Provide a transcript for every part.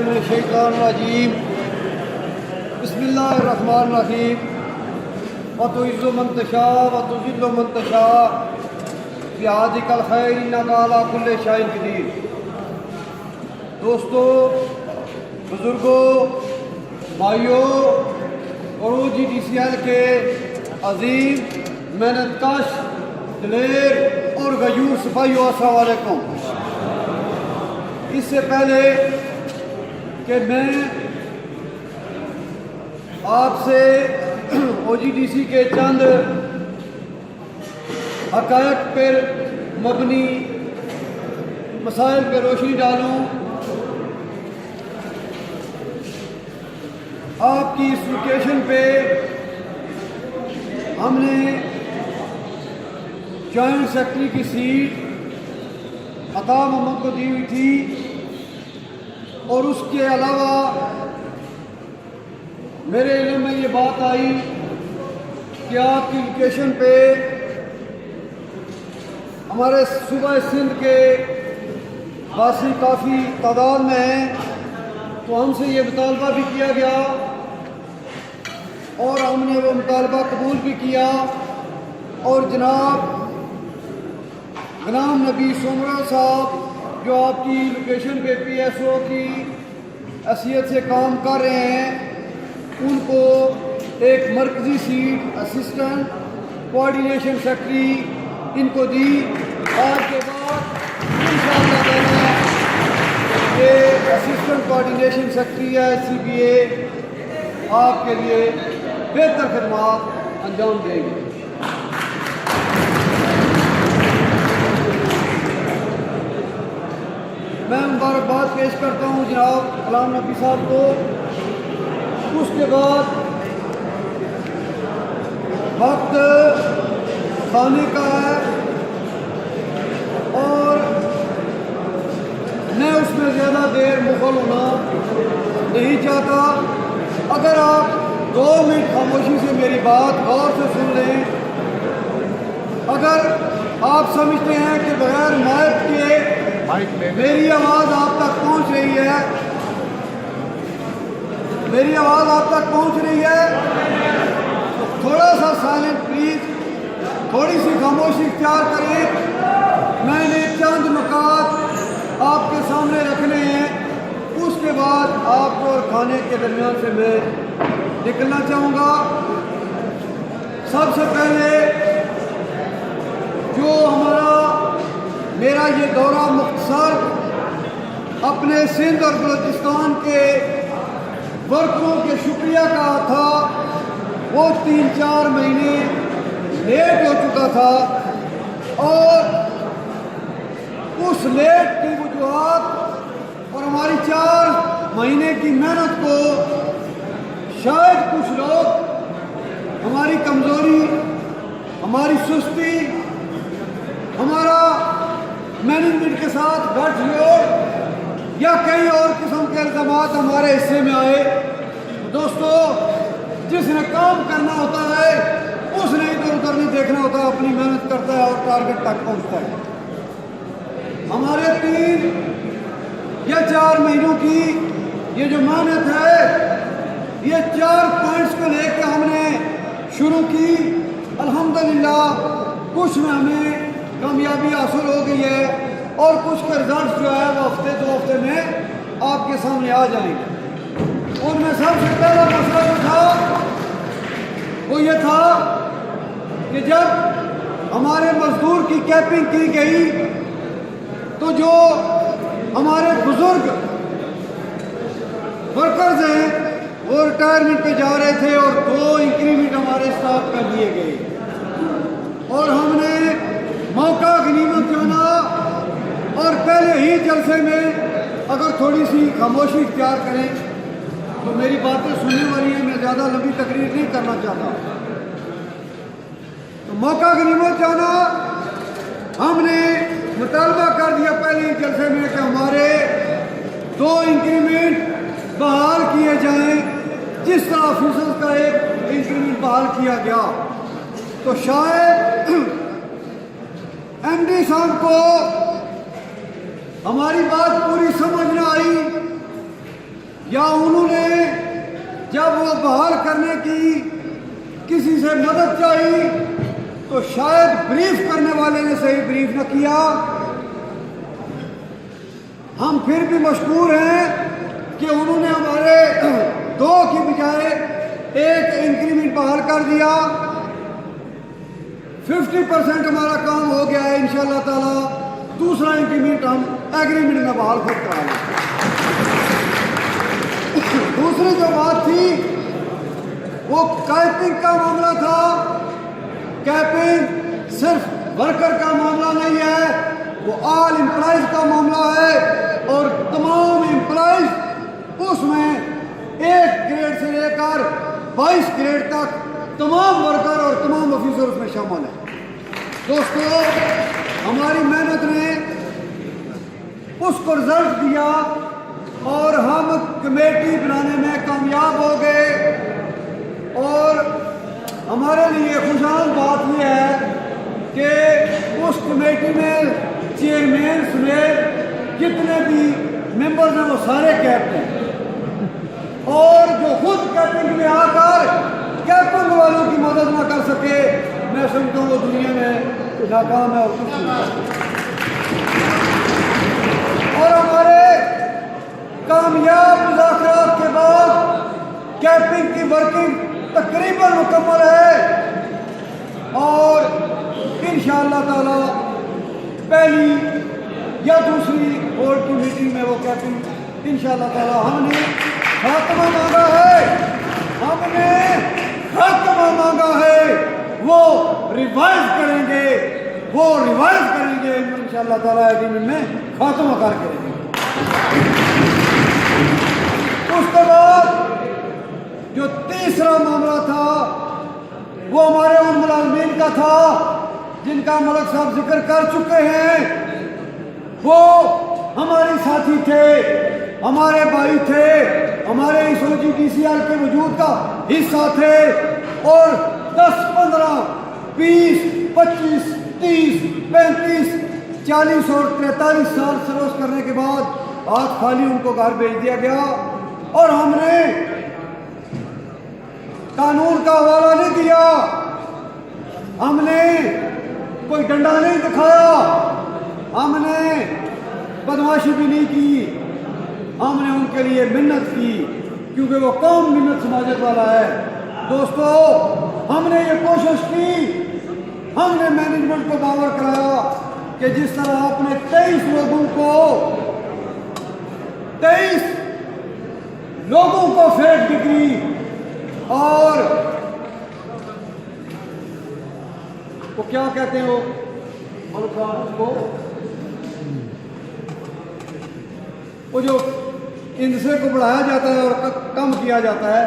من الشیطان الرجیم بسم اللہ الرحمن الرحیم وتعز من تشاء وتذل من تشاء بِیَدِکَ الْخَیرُ إِنَّکَ عَلیٰ کُلِّ شَیْءٍ قدیر۔ دوستو، بزرگوں، بھائیوں اور OGDCL کے عظیم محنت کش دلیر اور غیور سپاہیوں، السلام علیکم۔ اس سے پہلے کہ میں آپ سے OGDC کے چند حقائق پر مبنی مسائل پہ روشنی ڈالوں، آپ کی اس لوکیشن پہ ہم نے جوائنٹ سیکرٹری کی سیٹ عطا محمد کو دی ہوئی تھی، اور اس کے علاوہ میرے علم میں یہ بات آئی کہ آپ کی لوکیشن پہ ہمارے صوبہ سندھ کے واسی کافی تعداد میں ہیں، تو ہم سے یہ مطالبہ بھی کیا گیا اور ہم نے وہ مطالبہ قبول بھی کیا، اور جناب غلام نبی سومرا صاحب جو آپ کی لوکیشن پہ PSO کی حیثیت سے کام کر رہے ہیں، ان کو ایک مرکزی سیٹ اسسٹنٹ کوآرڈینیشن سیکرٹری ان کو دی۔ آج کے بعد انشاءاللہ تعالیٰ یہ اسسٹنٹ کوآرڈینیشن سیکرٹری ہے CBA آپ کے لیے بہتر خدمات انجام دیں گے۔ میں مبارکباد پیش کرتا ہوں جناب غلام نبی صاحب کو۔ اس کے بعد وقت کھانے کا ہے اور میں اس میں زیادہ دیر مغل ہونا نہیں چاہتا۔ اگر آپ 2 منٹ خاموشی سے میری بات غور سے سن لیں، اگر آپ سمجھتے ہیں کہ بغیر مائک کے میری آواز آپ تک پہنچ رہی ہے، میری آواز آپ تک پہنچ رہی ہے، تو تھوڑا سا سائلنٹ پلیز، تھوڑی سی خاموشی اختیار کریں۔ میں نے چند نکات آپ کے سامنے رکھنے ہیں، اس کے بعد آپ کو اور کھانے کے درمیان سے میں نکلنا چاہوں گا۔ سب سے پہلے جو میرا یہ دورہ مختصر اپنے سندھ اور بلوچستان کے ورکروں کے شکریہ کا تھا، وہ 3-4 مہینے لیٹ ہو چکا تھا، اور اس لیٹ کی وجوہات اور ہماری 4 مہینے کی محنت کو شاید کچھ لوگ ہماری کمزوری، ہماری سستی، ہمارا مینجمنٹ کے ساتھ گٹھ جوڑ یا کئی اور قسم کے الزامات ہمارے حصے میں آئے۔ دوستو، جس نے کام کرنا ہوتا ہے اس نے ادھر ادھر نہیں دیکھنا ہوتا، اپنی محنت کرتا ہے اور ٹارگٹ تک پہنچتا ہے۔ ہمارے 3 یا 4 مہینوں کی یہ جو محنت ہے، یہ 4 پوائنٹس کو لے کے ہم نے شروع کی۔ الحمدللہ کچھ میں ہمیں کامیابی حاصل ہو گئی ہے، اور کچھ کے رزلٹس جو ہے وہ ہفتے 2 ہفتے میں آپ کے سامنے آ جائیں گے۔ ان میں سب سے پہلا مسئلہ جو تھا وہ یہ تھا کہ جب ہمارے مزدور کی کیپنگ کی گئی تو جو ہمارے بزرگ ورکرز ہیں وہ ریٹائرمنٹ پہ جا رہے تھے، اور 2 انکریمنٹ ہمارے اسٹاف کر دیے گئے، اور ہم نے موقع غنیمت جانا اور پہلے ہی جلسے میں اگر تھوڑی سی خاموشی اختیار کریں تو میری باتیں سننے والی ہیں، میں زیادہ لمبی تقریر نہیں کرنا چاہتا۔ تو موقع غنیمت جانا ہم نے مطالبہ کر دیا پہلے ہی جلسے میں کہ ہمارے 2 انکریمنٹ بحال کیے جائیں، جس طرح آفیسرز کا 1 انکریمنٹ بحال کیا گیا۔ تو شاید MD صاحب کو ہماری بات پوری سمجھ نہ آئی، یا انہوں نے جب وہ بحال کرنے کی کسی سے مدد چاہی تو شاید بریف کرنے والے نے صحیح بریف نہ کیا. ہم پھر بھی مشکور ہیں کہ انہوں نے ہمارے 2 کی بجائے 1 انکریمنٹ بحال کر دیا. 50% ہمارا کام ہو گیا ہے. انشاءاللہ تعالی دوسرا انکریمنٹ ہم ایگریمنٹ میں بحال خود کرا لیں. دوسری جو بات تھی وہ کیپنگ کا معاملہ تھا. کیپنگ صرف ورکر کا معاملہ نہیں ہے, وہ آل امپلائز کا معاملہ ہے, اور تمام امپلائز اس میں 1 گریڈ سے لے کر 22 گریڈ تک تمام ورکر اور تمام آفیسر اس میں شامل ہیں. دوستو, ہماری محنت نے اس کو رزلٹ دیا اور ہم کمیٹی بنانے میں کامیاب ہو گئے. اور ہمارے لیے خوشحال بات یہ ہے کہ اس کمیٹی میں چیئرمین سمیت جتنے بھی ممبرز ہیں وہ سارے کیپٹن ہیں, اور جو خود کیپنگ میں آ کر کیپنگ والوں کی مدد نہ کر سکے, میں سمجھتا ہوں وہ دنیا میں ناکام ہے اور کچھ نہیں. اور ہمارے کامیاب مذاکرات کے بعد کیپنگ کی ورکنگ تقریباً مکمل ہے, اور انشاءاللہ تعالی پہلی یا دوسری بورڈ کی میٹنگ میں وہ کیپنگ انشاءاللہ تعالی ہم نے خاتمہ مانگا ہے. ہم نے خاتمہ مانگا ہے, وہ ریوائز کریں گے انشاءاللہ تعالی ایگریمنٹ میں خاتمہ کر کے رہیں گے. اس کے بعد جو تیسرا معاملہ تھا وہ ہمارے ان ملازمین کا تھا جن کا ملک صاحب ذکر کر چکے ہیں. وہ ہمارے ساتھی تھے, ہمارے بھائی تھے, ہمارے اس OGTCL کے وجود کا حصہ تھے, اور 10, 15, 20, 25, 30, 35, 40 اور 43 سال سروس کرنے کے بعد ہاتھ خالی ان کو گھر بھیج دیا گیا, اور ہم نے قانون کا حوالہ نہیں دیا, ہم نے کوئی ڈنڈا نہیں دکھایا, ہم نے بدمعاشی بھی نہیں کی, ہم نے ان کے لیے منت کی کیونکہ وہ قوم منت سماجت والا ہے. دوستو, ہم نے یہ کوشش کی, ہم نے مینجمنٹ کو باور کرایا کہ جس طرح آپ نے 23 لوگوں کو فیک ڈگری اور وہ کیا کہتے ہیں وہ جو ہندسے کو بڑھایا جاتا ہے اور کم کیا جاتا ہے,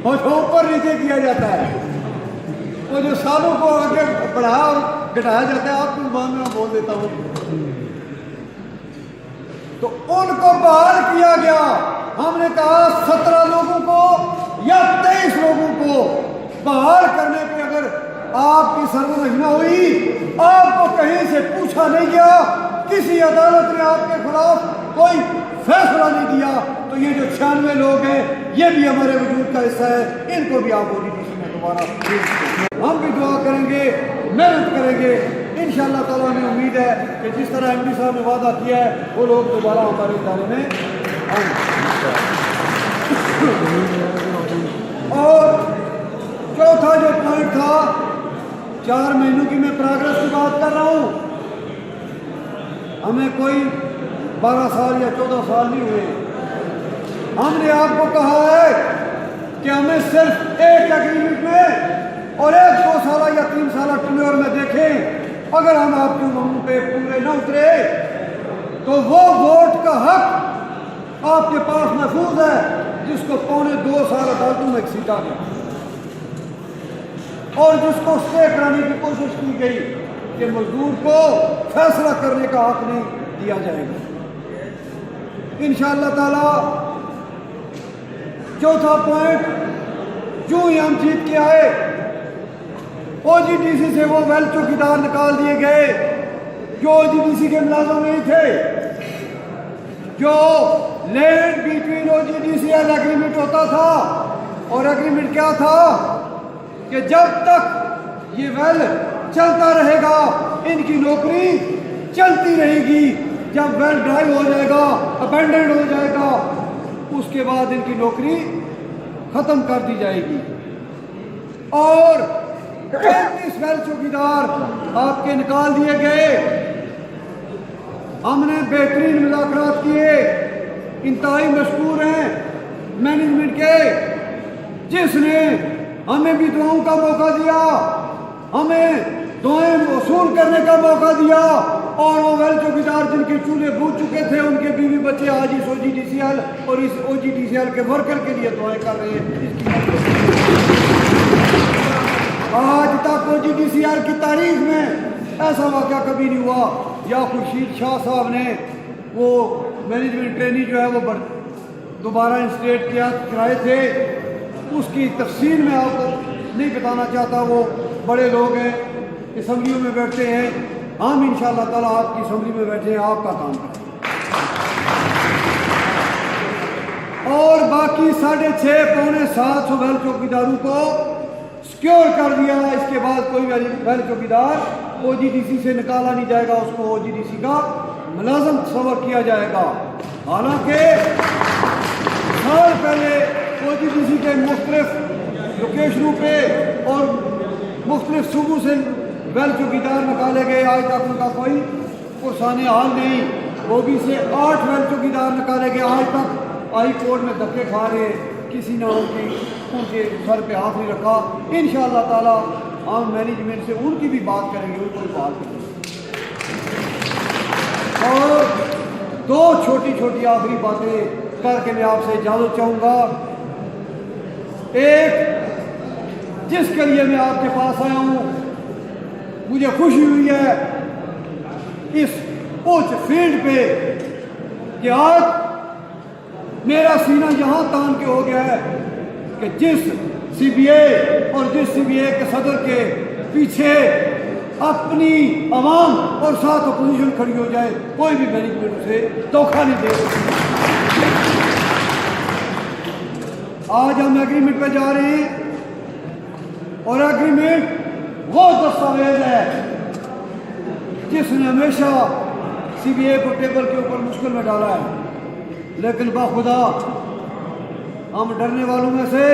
اور اوپر نیچے کیا جاتا ہے, وہ جو سالوں کو آگے بڑھایا اور گھٹایا جاتا ہے. آپ کو زبان میں بول دیتا ہوں, تو ان کو بحال کیا گیا. ہم نے کہا 17 لوگوں کو یا 23 لوگوں کو بحال کرنے پہ اگر آپ کی سرورش نہ ہوئی, آپ کو کہیں سے پوچھا نہیں گیا, کسی عدالت نے آپ کے خلاف کوئی فیصلہ نہیں دیا, تو یہ جو 96 لوگ ہیں یہ بھی ہمارے وجود کا حصہ ہے, ان کو بھی آپ OGTC میں دوبارہ ہم بھی دعا کریں گے, محنت کریں گے. انشاءاللہ تعالیٰ ہمیں امید ہے کہ جس طرح MD صاحب نے وعدہ کیا ہے وہ لوگ دوبارہ ہمارے ادارے میں آئیں. اور چوتھا جو پوائنٹ تھا, 4 مہینوں کی میں پروگرس کی بات کر رہا ہوں, ہمیں کوئی 12 سال یا 14 سال نہیں ہوئے. ہم نے آپ کو کہا ہے کہ ہمیں صرف ایک ایگریمنٹ میں اور 1 2 سالہ یا 3 سالہ ٹینیور میں دیکھیں, اگر ہم آپ کی عمروں پہ پورے نہ اترے تو وہ ووٹ کا حق آپ کے پاس محفوظ ہے جس کو 2.25 سال عدالتوں میں گھسیٹا گیا اور جس کو اسٹے کرانے کی کوشش کی گئی کہ مزدور کو فیصلہ کرنے کا حق نہیں دیا جائے گا. انشاءاللہ تعالی چوتھا پوائنٹ جو ہی ہم جیت کے آئے OGDC سے وہ ویل چوکیدار نکال دیے گئے جو OGDC کے ملازم نہیں تھے، جو لینڈ بٹوین OGDC اور ایگریمنٹ ہوتا تھا، اور ایگریمنٹ کیا تھا کہ جب تک یہ ویل چلتا رہے گا ان کی نوکری چلتی رہے گی، جب ویل ڈرائی ہو جائے گا، ابینڈنڈ ہو جائے گا، اس کے بعد ان کی نوکری ختم کر دی جائے گی۔ اور 35 ویل چوکیدار آپ کے نکال دیے گئے۔ ہم نے بہترین مذاکرات کیے، انتہائی مشکور ہیں مینجمنٹ کے، جس نے ہمیں بھی دعاؤں کا موقع دیا، ہمیں دعائیں وصول کرنے کا موقع دیا، اور وہ ویل چوکیدار جن کے چولہے بوجھ چکے تھے ان کے بیوی بچے آج اس OGDCL اور اس OGDCL کے ورکر کے لیے دعائیں کر رہے ہیں۔ آج تک OGDCL کی تاریخ میں ایسا واقعہ کبھی نہیں ہوا۔ یا خورشید شاہ صاحب نے وہ مینجمنٹ ٹریننگ جو ہے وہ دوبارہ انسٹیٹ کرائے تھے، اس کی تفصیل میں آپ کو نہیں بتانا چاہتا، وہ بڑے لوگ ہیں، اسمبلیوں میں بیٹھتے ہیں، ہم انشاءاللہ تعالیٰ آپ کی اسمبلی میں بیٹھے ہیں، آپ کا کام کریں۔ اور باقی 6.5 پونے 700 ویل چوکیداروں کو سیکیور کر دیا۔ اس کے بعد کوئی ویل چوکیدار OGDC سے نکالا نہیں جائے گا، اس کو OGDC کا ملازم تصور کیا جائے گا۔ حالانکہ سال پہلے OGDC کے مختلف لوکیشنوں پہ اور مختلف صوبوں سے ویل چوکیدار نکالے گئے، آج تک ان کا کوئی پرسان حال نہیں۔ OB سے 8 ویل چوکیدار نکالے گئے، آج تک ہائی کورٹ میں دھکے کھا رہے، کسی نے ان کے سر پہ ہاتھ نہیں رکھا۔ انشاءاللہ تعالیٰ ہم مینجمنٹ سے ان کی بھی بات کریں گے، ان کو بھی بات کریں گے۔ اور 2 چھوٹی چھوٹی آخری باتیں کر کے میں آپ سے اجازت چاہوں گا۔ ایک، جس کے لیے میں آپ کے پاس آیا ہوں، مجھے خوشی ہوئی ہے اس اونچ فیلڈ پہ کہ آج میرا سینہ یہاں تان کے ہو گیا ہے کہ جس CBA اور جس CBA کے صدر کے پیچھے اپنی عوام اور ساتھ اپوزیشن کھڑی ہو جائے، کوئی بھی مینجمنٹ اسے دھوکہ نہیں دے سکتا۔ آج ہم ایگریمنٹ پہ جا رہے ہیں، اور ایگریمنٹ وہ دستاویز ہے جس نے ہمیشہ CBA کو ٹیبل کے اوپر مشکل میں ڈالا ہے، لیکن باخدا ہم ڈرنے والوں میں سے،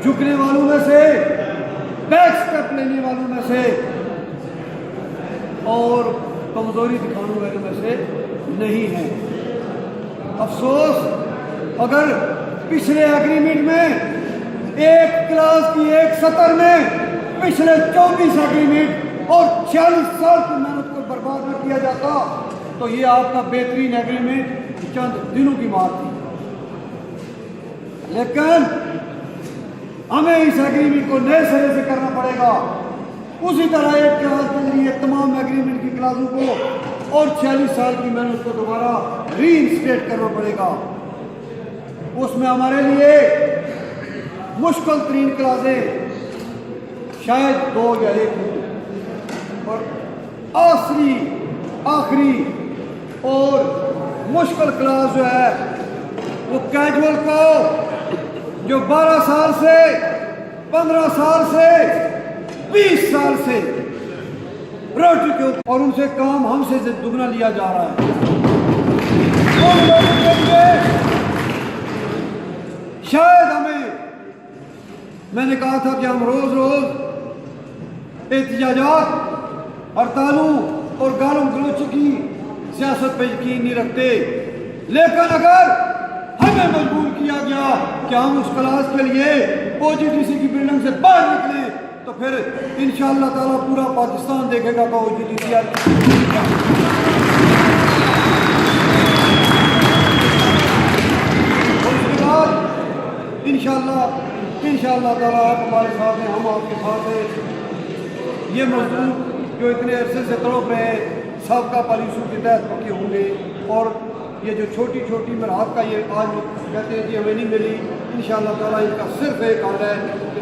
جھکنے والوں میں سے، بیک سٹیپ لینے والوں میں سے اور کمزوری دکھانے والوں میں سے نہیں ہیں۔ افسوس، اگر پچھلے ایگریمنٹ میں ایک کلاس کی ایک سطر میں پچھلے 24 ایگریمنٹ اور 46 سال کی محنت کو برباد نہ کیا جاتا تو یہ آپ کا بہترین ایگریمنٹ چند دنوں کی بات تھی۔ لیکن ہمیں اس ایگریمنٹ کو نئے سرے سے کرنا پڑے گا، اسی طرح ایک کلاس کے ذریعے تمام ایگریمنٹ کی کلاسوں کو اور 46 سال کی محنت کو دوبارہ ری انسٹیٹ کرنا پڑے گا۔ اس میں ہمارے لیے مشکل ترین کلاسیں شاید 2 یا 1 ہوں، اور آخری اور مشکل کلاس جو ہے وہ کیجول کو جو 12 سال سے 15 سال سے 20 سال سے روٹی کے اور ان سے کام ہم سے دگنا لیا جا رہا ہے۔ ان لوگوں کے لیے شاید میں نے کہا تھا کہ ہم روز احتجاجات، ہڑتالوں اور گالم گلوچ کی سیاست پہ یقین نہیں رکھتے، لیکن اگر ہمیں مجبور کیا گیا کہ ہم اس کلاس کے لیے OGDC کی بلڈنگ سے باہر نکلیں تو پھر انشاءاللہ تعالیٰ پورا پاکستان دیکھے گا کہ OGDCL اور اس کے بعد انشاءاللہ تعالیٰ آپ ہمارے ساتھ ہیں، ہم آپ کے ساتھ ہیں۔ یہ مزدور جو اتنے عرصے سے تڑپ رہے ہیں سابقہ پالیسیوں کے تحت پکے ہوں گے، اور یہ جو چھوٹی چھوٹی مراحت کا یہ آج کہتے ہیں کہ ہمیں نہیں ملی، انشاءاللہ تعالیٰ ان کا صرف ایک حال ہے کہ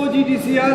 OGDCL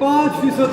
5%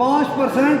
5%